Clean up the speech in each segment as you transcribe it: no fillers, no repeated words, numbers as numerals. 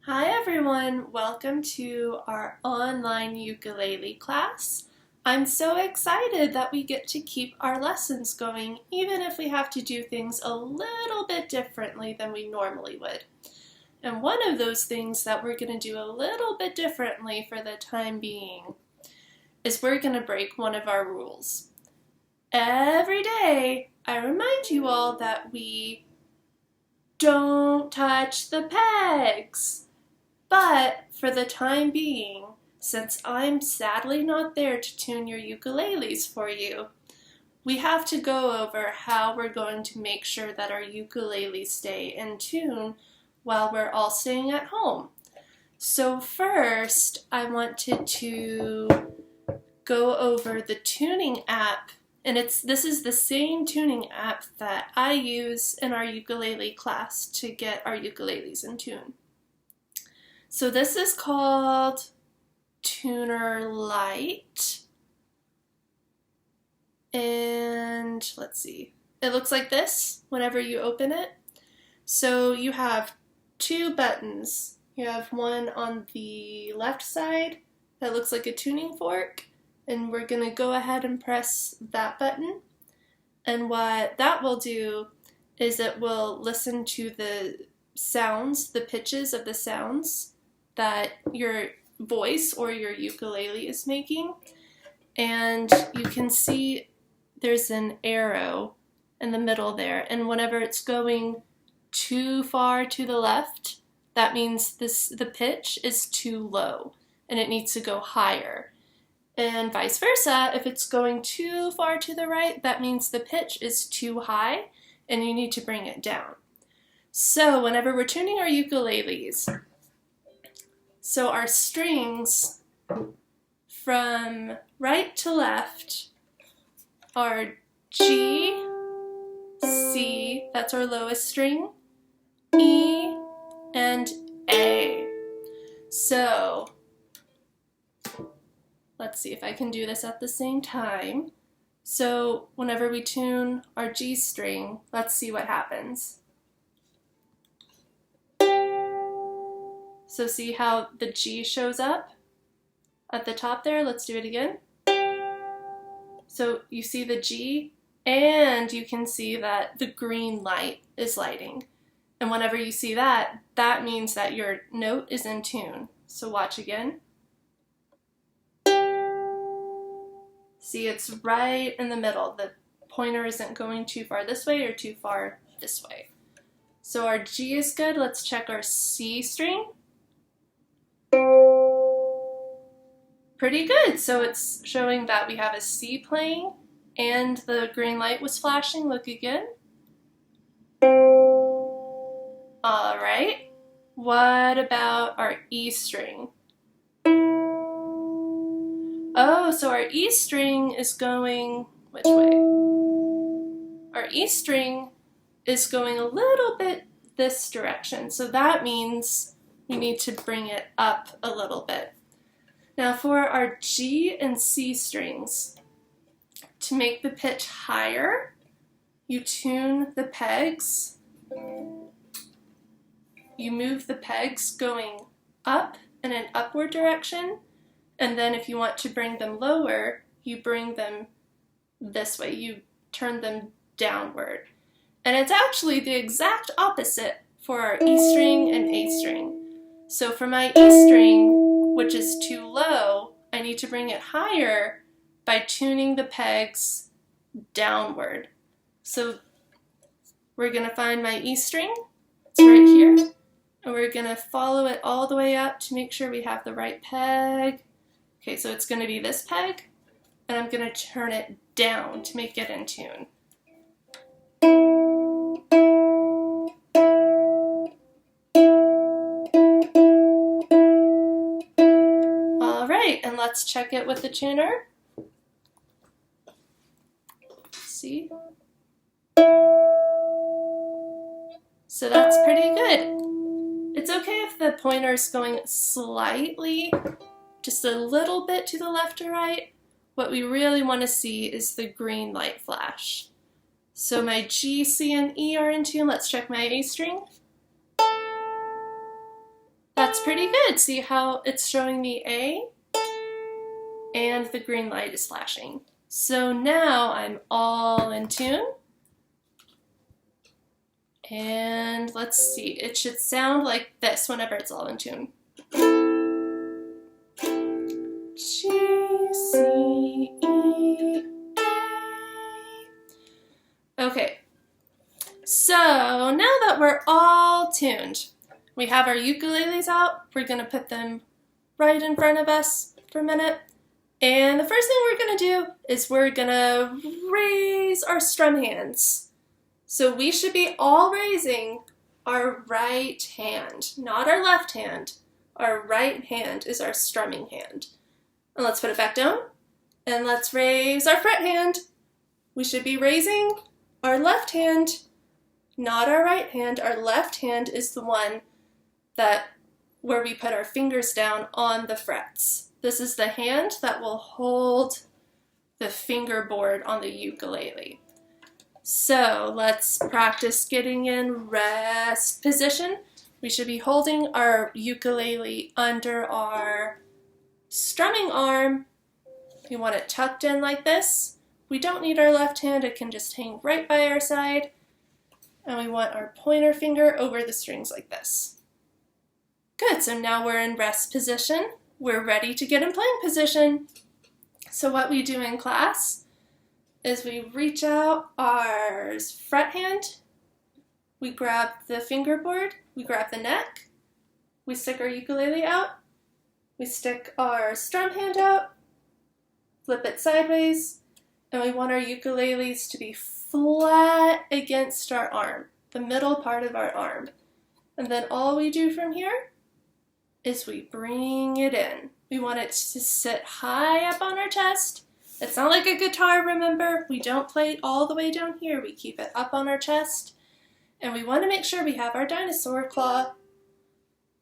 Hi everyone, welcome to our online ukulele class. I'm so excited that we get to keep our lessons going even if we have to do things a little bit differently than we normally would. And one of those things that we're going to do a little bit differently for the time being is we're going to break one of our rules. Every day I remind you all that we don't touch the pegs. But for the time being, since I'm sadly not there to tune your ukuleles for you, we have to go over how we're going to make sure that our ukuleles stay in tune while we're all staying at home. So first, I wanted to go over the tuning app, and this is the same tuning app that I use in our ukulele class to get our ukuleles in tune. So this is called Tuner Lite, and let's see, it looks like this whenever you open it. So you have two buttons. You have one on the left side that looks like a tuning fork, and we're going to go ahead and press that button. And what that will do is it will listen to the sounds, the pitches of the sounds that your voice or your ukulele is making. And you can see there's an arrow in the middle there, and whenever it's going too far to the left, that means the pitch is too low and it needs to go higher. And vice versa, if it's going too far to the right, that means the pitch is too high and you need to bring it down. So whenever we're tuning our ukuleles, so our strings from right to left are G, C, that's our lowest string, E, and A. So let's see if I can do this at the same time. So whenever we tune our G string, let's see what happens. So see how the G shows up at the top there? Let's do it again. So you see the G, and you can see that the green light is lighting. And whenever you see that, that means that your note is in tune. So watch again. See, it's right in the middle. The pointer isn't going too far this way or too far this way. So our G is good. Let's check our C string. Pretty good. So it's showing that we have a C playing and the green light was flashing. Look again. All right. What about our E string? Oh, so our E string is going which way? Our E string is going a little bit this direction. So that means we need to bring it up a little bit. Now for our G and C strings, to make the pitch higher, you tune the pegs. You move the pegs going up in an upward direction, and then if you want to bring them lower, you bring them this way. You turn them downward. And it's actually the exact opposite for our E string and A string. So for my E string, which is too low, I need to bring it higher by tuning the pegs downward. So we're going to find my E string, it's right here, and we're going to follow it all the way up to make sure we have the right peg. Okay, so it's going to be this peg, and I'm going to turn it down to make it in tune. And let's check it with the tuner. See? So that's pretty good. It's okay if the pointer's going slightly, just a little bit to the left or right. What we really want to see is the green light flash. So my G, C, and E are in tune. Let's check my A string. That's pretty good. See how it's showing me A? And the green light is flashing. So now I'm all in tune. And let's see, it should sound like this whenever it's all in tune. G, C, E, A. Okay, so now that we're all tuned, we have our ukuleles out. We're gonna put them right in front of us for a minute. And the first thing we're gonna do is we're gonna raise our strum hands. So we should be all raising our right hand, not our left hand. Our right hand is our strumming hand. And let's put it back down. And let's raise our fret hand. We should be raising our left hand, not our right hand. Our left hand is the one where we put our fingers down on the frets. This is the hand that will hold the fingerboard on the ukulele. So let's practice getting in rest position. We should be holding our ukulele under our strumming arm. We want it tucked in like this. We don't need our left hand, it can just hang right by our side. And we want our pointer finger over the strings like this. Good, so now we're in rest position. We're ready to get in playing position. So what we do in class is we reach out our fret hand, we grab the fingerboard, we grab the neck, we stick our ukulele out, we stick our strum hand out, flip it sideways, and we want our ukuleles to be flat against our arm, the middle part of our arm. And then all we do from here is we bring it in. We want it to sit high up on our chest. It's not like a guitar, remember? We don't play it all the way down here. We keep it up on our chest. And we want to make sure we have our dinosaur claw.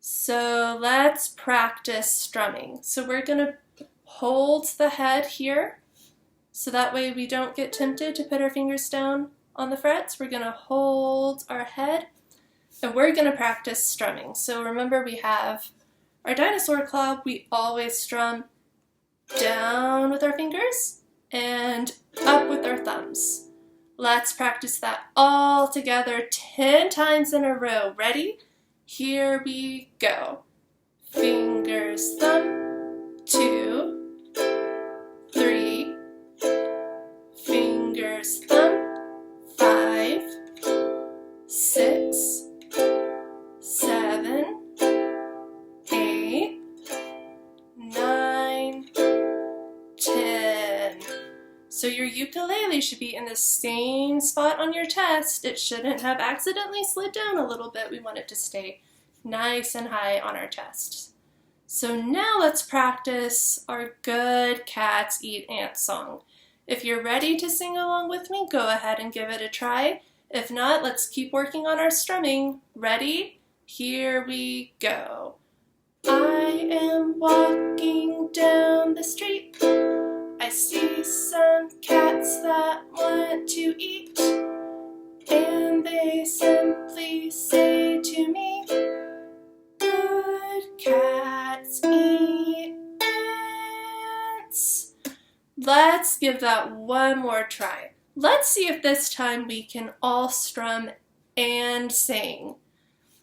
So let's practice strumming. So we're going to hold the head here. So that way we don't get tempted to put our fingers down on the frets. We're going to hold our head. And we're going to practice strumming. So remember, we have our dinosaur claw. We always strum down with our fingers and up with our thumbs. Let's practice that all together 10 times in a row. Ready? Here we go. Fingers, thumb, 2, 3. Fingers, thumb, 5, 6, 7, 8, 9, 10. So your ukulele should be in the same spot on your chest. It shouldn't have accidentally slid down a little bit. We want it to stay nice and high on our chest. So now let's practice our Good Cats Eat Ants song. If you're ready to sing along with me, go ahead and give it a try. If not, let's keep working on our strumming. Ready? Here we go. I am walking down the street. I see some cats that want to eat, and they simply say to me, "Good cats eat ants." Let's give that one more try. Let's see if this time we can all strum and sing.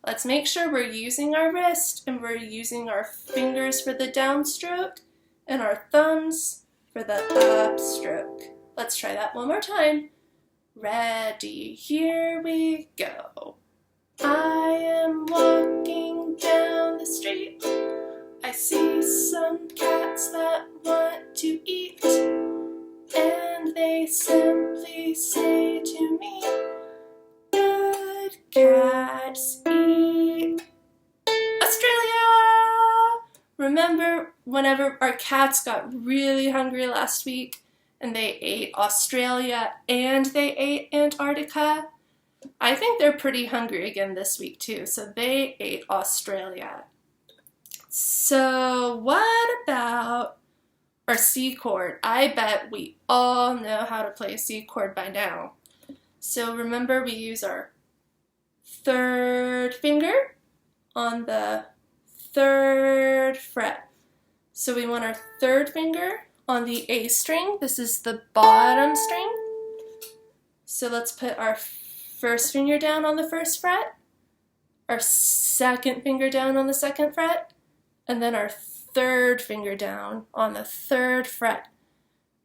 Let's make sure we're using our wrist and we're using our fingers for the downstroke and our thumbs for the upstroke. Let's try that one more time. Ready, here we go. I am walking down the street. I see some cats that want to eat, and they simply say to me, "Good cats eat Australia." Remember whenever our cats got really hungry last week and they ate Australia and they ate Antarctica? I think they're pretty hungry again this week too, so they ate Australia. So what about our C chord? I bet we all know how to play a C chord by now. So remember, we use our third finger on the 3rd fret. So we want our 3rd finger on the A string. This is the bottom string. So let's put our 1st finger down on the 1st fret, our 2nd finger down on the 2nd fret, and then our 3rd finger down on the 3rd fret.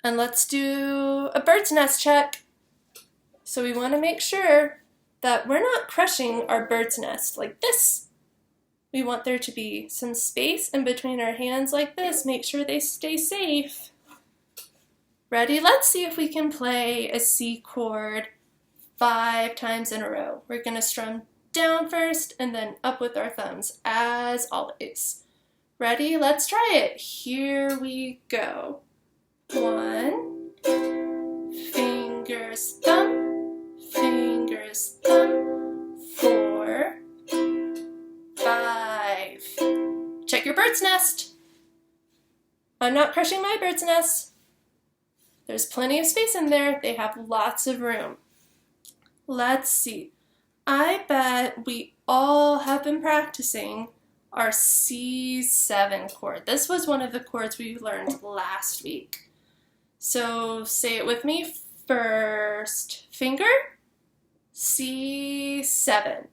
And let's do a bird's nest check. So we want to make sure that we're not crushing our bird's nest like this. We want there to be some space in between our hands like this. Make sure they stay safe. Ready? Let's see if we can play a C chord 5 times in a row. We're going to strum down first and then up with our thumbs as always. Ready? Let's try it. Here we go. 1, fingers, thumb, fingers, thumb, 4, 5. Check your bird's nest. I'm not crushing my bird's nest. There's plenty of space in there. They have lots of room. Let's see. I bet we all have been practicing our C7 chord. This was one of the chords we learned last week. So say it with me. 1st finger, C7.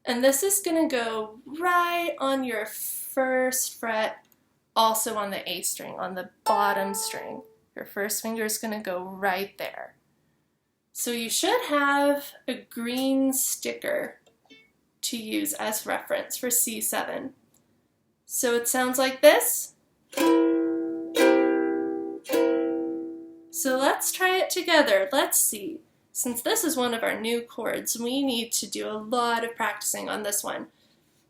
And this is going to go right on your 1st fret, also on the A string, on the bottom string. Your 1st finger is going to go right there. So you should have a green sticker to use as reference for C7. So it sounds like this. So let's try it together. Let's see. Since this is one of our new chords, we need to do a lot of practicing on this one.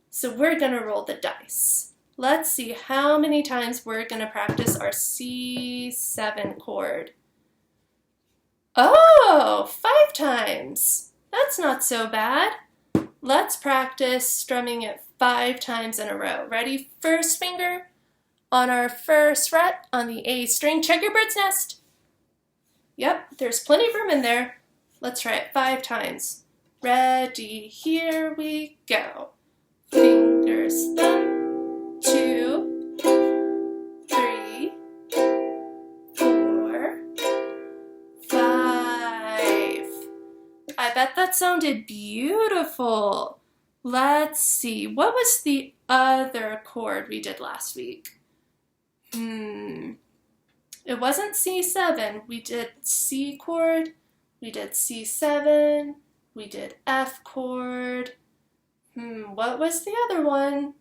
So we're going to roll the dice. Let's see how many times we're going to practice our C7 chord. Oh, 5 times. That's not so bad. Let's practice strumming it 5 times in a row. Ready? 1st finger on our 1st fret on the A string. Check your bird's nest. Yep, there's plenty of room in there. Let's try it 5 times. Ready? Here we go. Fingers, thumb, 2, 3, 4, 5. I bet that sounded beautiful. Let's see. What was the other chord we did last week? It wasn't C7. We did C chord. We did C7. We did F chord. What was the other one?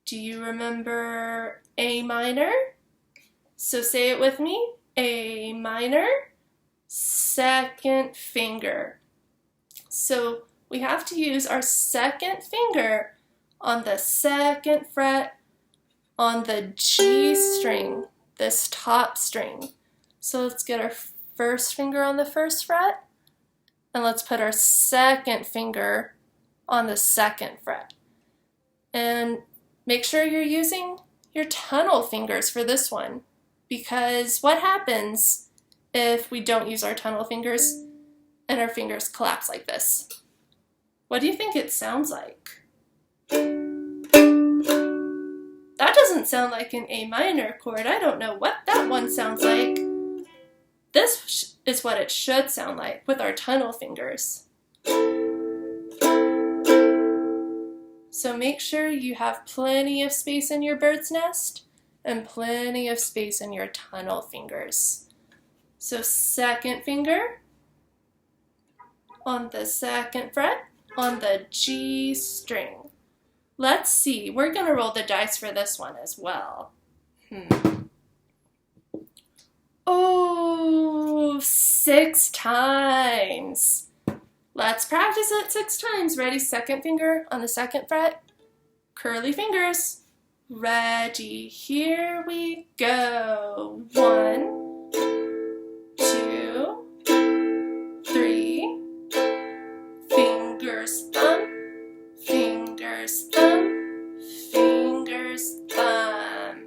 Do you remember A minor? So say it with me. A minor, 2nd finger. So we have to use our 2nd finger on the 2nd fret on the G string, this top string. So let's get our 1st finger on the 1st fret, and let's put our 2nd finger on the 2nd fret. And make sure you're using your tunnel fingers for this one, because what happens if we don't use our tunnel fingers and our fingers collapse like this? What do you think it sounds like? That doesn't sound like an A minor chord. I don't know what that one sounds like. This is what it should sound like with our tunnel fingers. So make sure you have plenty of space in your bird's nest and plenty of space in your tunnel fingers. So 2nd finger on the 2nd fret on the G string. Let's see. We're going to roll the dice for this one as well. Oh, 6 times. Let's practice it 6 times. Ready? 2nd finger on the 2nd fret. Curly fingers. Ready? Here we go. 1, 2, 3. Fingers, thumb. Fingers, thumb. Fingers, thumb.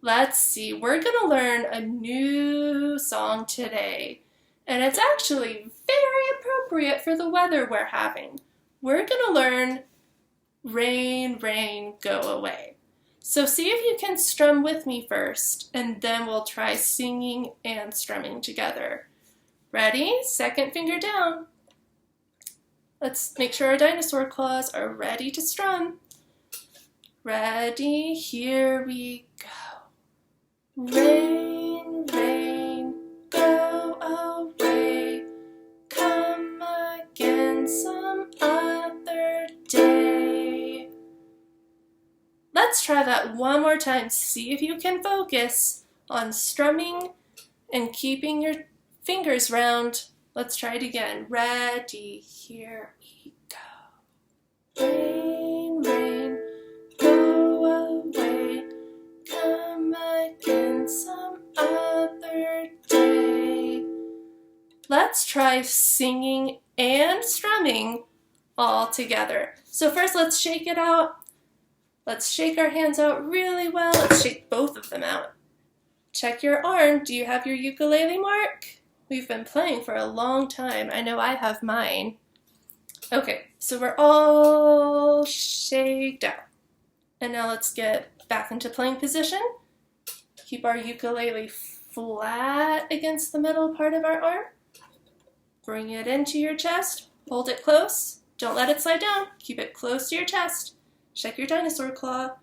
Let's see. We're going to learn a new song today. And it's actually very appropriate for the weather we're having. We're going to learn Rain, rain, go away. So see if you can strum with me first, and then we'll try singing and strumming together. Ready? Second finger down. Let's make sure our dinosaur claws are ready to strum. Ready? Here we go. Rain, rain, go away. Come again some other day. Let's try that one more time. See if you can focus on strumming and keeping your fingers round. Let's try it again. Ready? Here we go. Rain, rain, go away. Come again some other day. Let's try singing and strumming all together. So first, let's shake it out. Let's shake our hands out really well. Let's shake both of them out. Check your arm. Do you have your ukulele mark? We've been playing for a long time. I know I have mine. Okay, so we're all shaked out. And now let's get back into playing position. Keep our ukulele flat against the middle part of our arm. Bring it into your chest. Hold it close. Don't let it slide down. Keep it close to your chest. Check your dinosaur claw.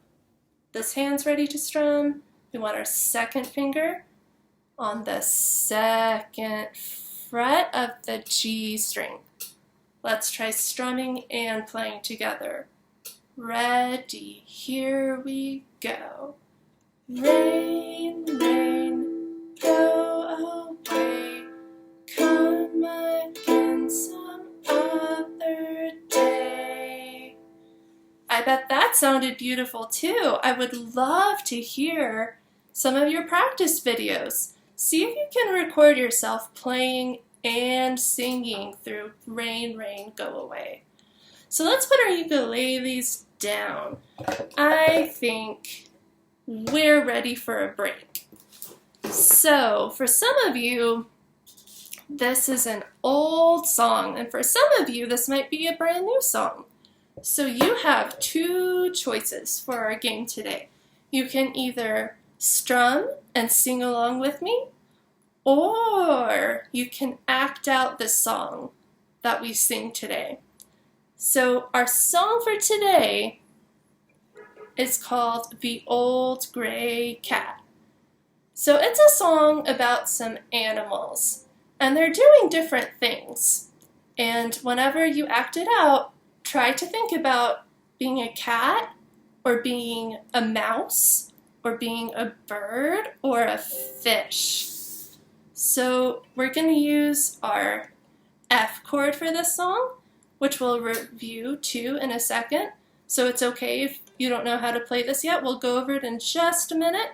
This hand's ready to strum. We want our second finger on the second fret of the G string. Let's try strumming and playing together. Ready, here we go. Rain, rain, go away. Come again some other day. I bet that sounded beautiful too. I would love to hear some of your practice videos. See if you can record yourself playing and singing through Rain, Rain, Go Away. So let's put our ukuleles down. I think we're ready for a break. So for some of you, this is an old song, and for some of you, this might be a brand new song. So you have two choices for our game today. You can either strum and sing along with me, or you can act out the song that we sing today. So our song for today is called The Old Gray Cat. So it's a song about some animals, and they're doing different things. And whenever you act it out, try to think about being a cat, or being a mouse, or being a bird, or a fish. So we're going to use our F chord for this song, which we'll review too in a second. So it's okay if you don't know how to play this yet. We'll go over it in just a minute.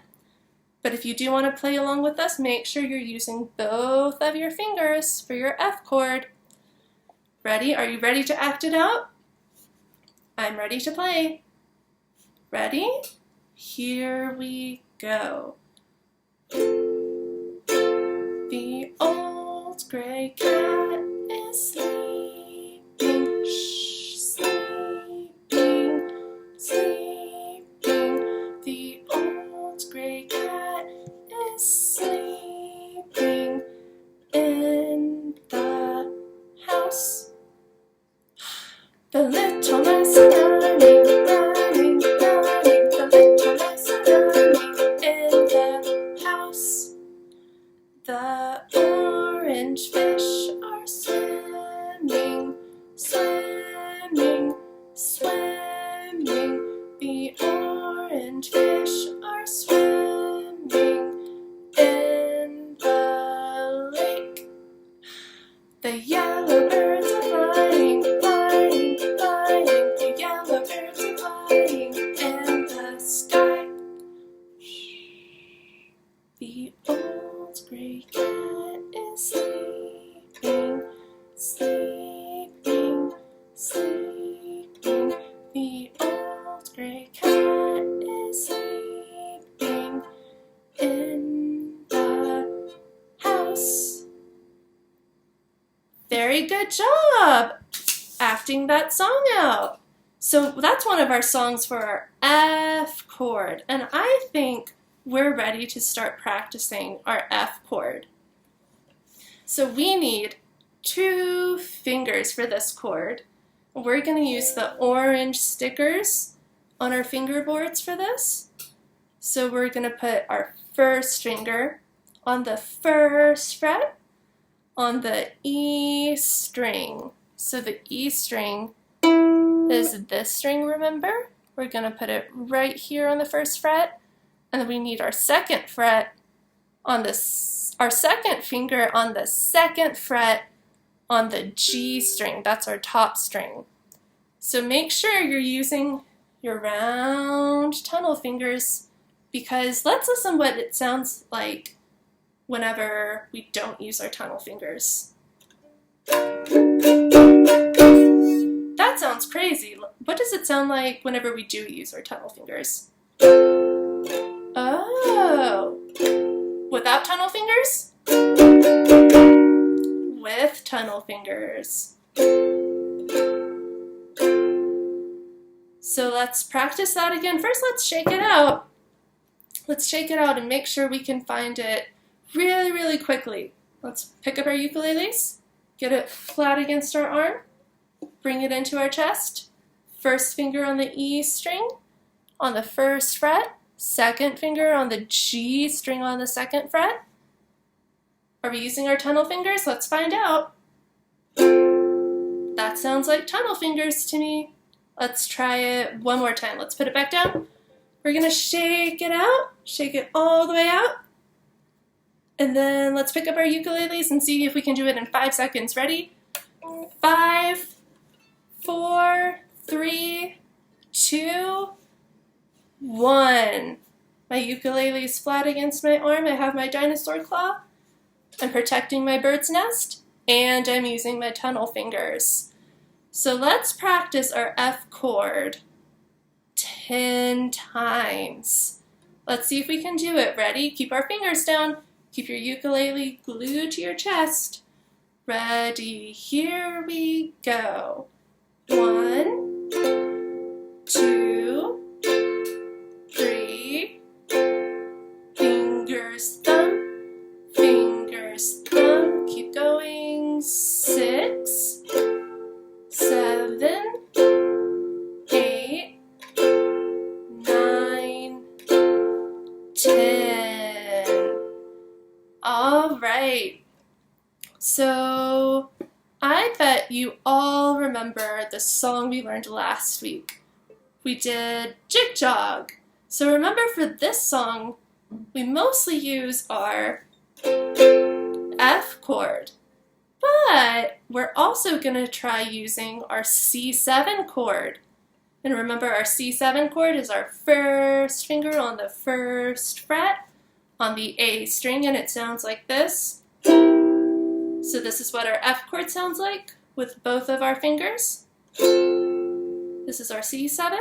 But if you do want to play along with us, make sure you're using both of your fingers for your F chord. Ready? Are you ready to act it out? I'm ready to play. Ready? Here we go. The old gray cat is sleeping, shh, sleeping, sleeping. The old gray cat is sleeping in the house. The little mice are running, running, running. The little mice are running in the house. The orange fish are swimming, swimming, swimming. The orange fish are swimming in the lake. The yellow birds are flying, flying, flying. The yellow birds are flying in the sky. The old gray cat is sleeping, sleeping, sleeping. The old gray cat is sleeping in the house. Very good job acting that song out. So that's one of our songs for our F chord, and I think we're ready to start practicing our F chord. So we need 2 fingers for this chord. We're going to use the orange stickers on our fingerboards for this. So we're going to put our first finger on the first fret on the E string. So the E string is this string, remember? We're going to put it right here on the first fret, and then we need our second fret on our second finger on the second fret on the G string. That's our top string. So make sure you're using your round tunnel fingers, because let's listen what it sounds like whenever we don't use our tunnel fingers. That sounds crazy. What does it sound like whenever we do use our tunnel fingers? Oh, without tunnel fingers? With tunnel fingers. So let's practice that again. First, let's shake it out. Let's shake it out and make sure we can find it really, really quickly. Let's pick up our ukuleles, get it flat against our arm, bring it into our chest. First finger on the E string on the first fret, second finger on the G string on the second fret. Are we using our tunnel fingers? Let's find out. That sounds like tunnel fingers to me. Let's try it one more time. Let's put it back down. We're going to shake it out, shake it all the way out. And then let's pick up our ukuleles and see if we can do it in 5 seconds. Ready? 5, 4, 3, 2, 1. My ukulele is flat against my arm. I have my dinosaur claw. I'm protecting my bird's nest, and I'm using my tunnel fingers. So let's practice our F chord 10 times. Let's see if we can do it. Ready? Keep our fingers down. Keep your ukulele glued to your chest. Ready? Here we go. 1, 2, 3. Fingers, thumb. Keep going. 6, 7, 8, 9, 10. All right. So I bet you all remember the song we learned last week. We did Jig Jog. So remember, for this song, we mostly use our F chord. But we're also going to try using our C7 chord. And remember, our C7 chord is our first finger on the first fret on the A string, and it sounds like this. So this is what our F chord sounds like with both of our fingers. This is our C7,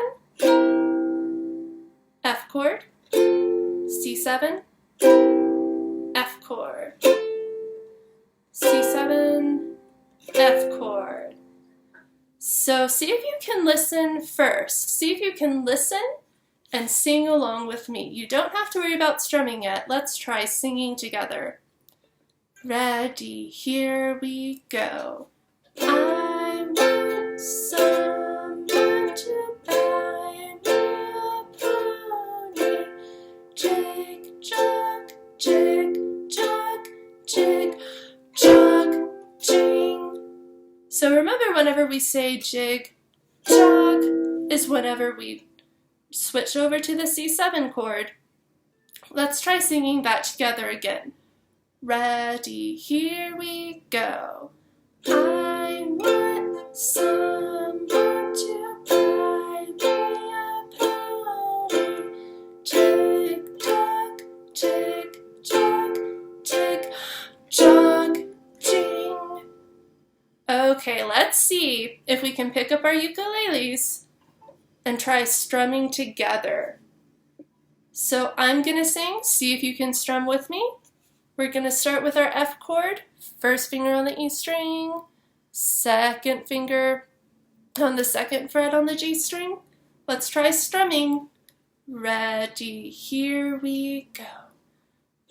F chord, C7, F chord, C7, F chord. So see if you can listen first. See if you can listen and sing along with me. You don't have to worry about strumming yet. Let's try singing together. Ready, here we go. I want someone to buy me a pony. Jig, jog, jig, jog, jig, jog, jing. So remember, whenever we say jig, jog is whenever we switch over to the C7 chord. Let's try singing that together again. Ready, here we go. I want someone to buy me a pony. Jig, jog, jig, jog, jig, jog, jing. Okay, let's see if we can pick up our ukuleles and try strumming together. So I'm going to sing. See if you can strum with me. We're going to start with our F chord. First finger on the E string, second finger on the second fret on the G string. Let's try strumming. Ready, here we go.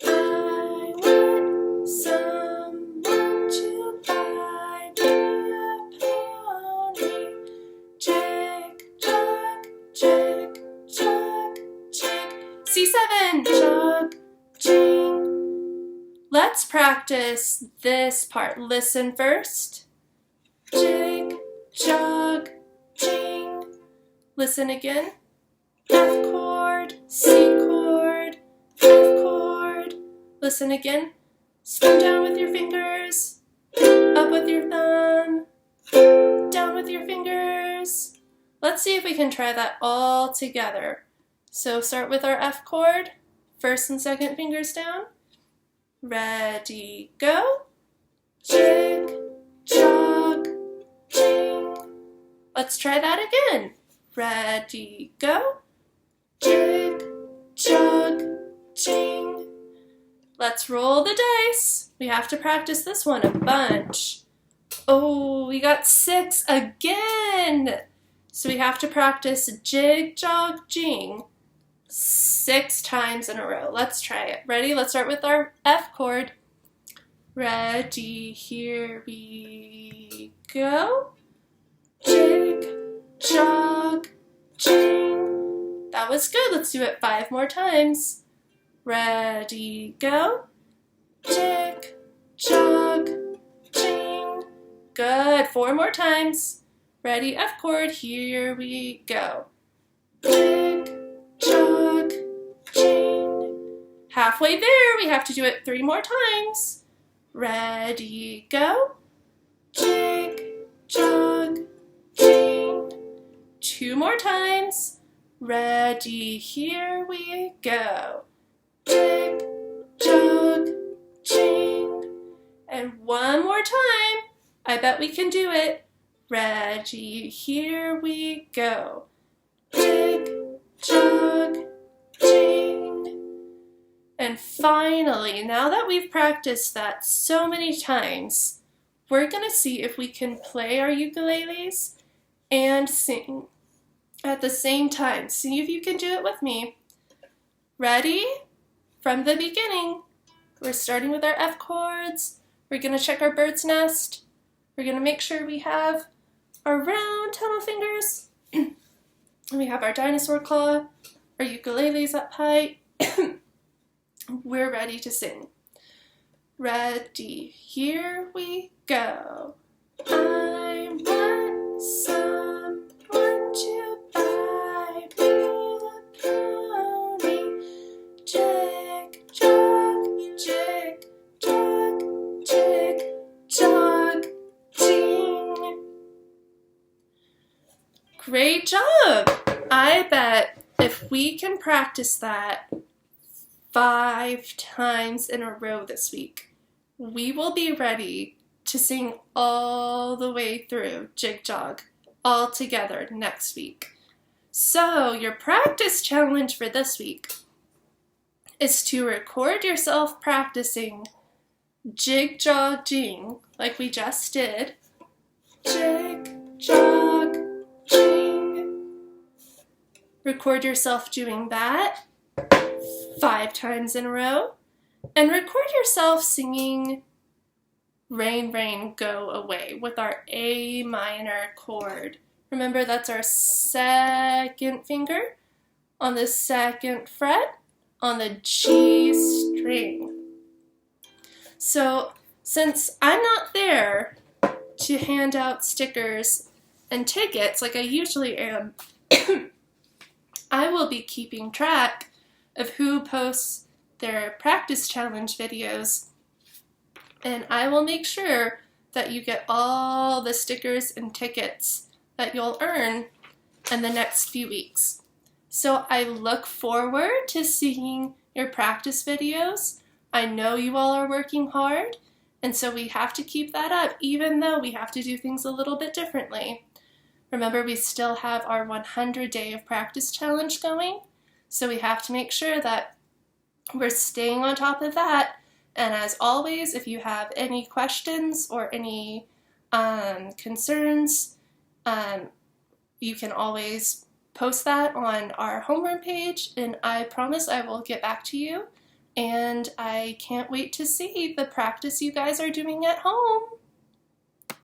I want someone to buy me a pony. Jig, jog, jig, jog, jig. C7, jog, jing. Let's practice this part. Listen first. Jig, jog, jing. Listen again. F chord, C chord, F chord. Listen again. Strum down with your fingers, up with your thumb, down with your fingers. Let's see if we can try that all together. So start with our F chord, first and second fingers down. Ready, go. Jig, jog, jing. Let's try that again. Ready, go. Jig, jog, jing. Let's roll the dice. We have to practice this one a bunch. Oh, we got 6 again. So we have to practice jig, jog, jing 6 times in a row. Let's try it. Ready? Let's start with our F chord. Ready, here we go. Jig, jog, jing. That was good. Let's do it 5 more times. Ready, go. Jig, jog, jing. Good. 4 more times. Ready, F chord. Here we go. Jig, jog, jing. Halfway there. We have to do it 3 more times. Ready, go. Jig, jog, jing. 2 more times. Ready, here we go. Jig, jog, jing. And 1 more time. I bet we can do it. Ready, here we go. Jig, jog, jing. And finally, now that we've practiced that so many times, we're going to see if we can play our ukuleles and sing at the same time. See if you can do it with me. Ready? From the beginning. We're starting with our F chords. We're going to check our bird's nest. We're going to make sure we have our round tunnel fingers. We have our dinosaur claw, our ukuleles up high. We're ready to sing. Ready, here we go. I want someone to buy me a pony. Jig, jog, jig, jog, jig, jog, jing. Great job! I bet if we can practice that 5 times in a row this week, we will be ready to sing all the way through Jig Jog all together next week. So your practice challenge for this week is to record yourself practicing Jig Jog Jing like we just did. Jig Jog Jing. Record yourself doing that 5 times in a row, and record yourself singing Rain, Rain, Go Away with our A minor chord. Remember, that's our second finger on the 2nd fret on the G string. So since I'm not there to hand out stickers and tickets like I usually am, I will be keeping track of who posts their practice challenge videos, and I will make sure that you get all the stickers and tickets that you'll earn in the next few weeks. So I look forward to seeing your practice videos. I know you all are working hard, and so we have to keep that up even though we have to do things a little bit differently. Remember, we still have our 100-day of practice challenge going, so we have to make sure that we're staying on top of that. And as always, if you have any questions or any concerns, You can always post that on our homeroom page, and I promise I will get back to you. And I can't wait to see the practice you guys are doing at home.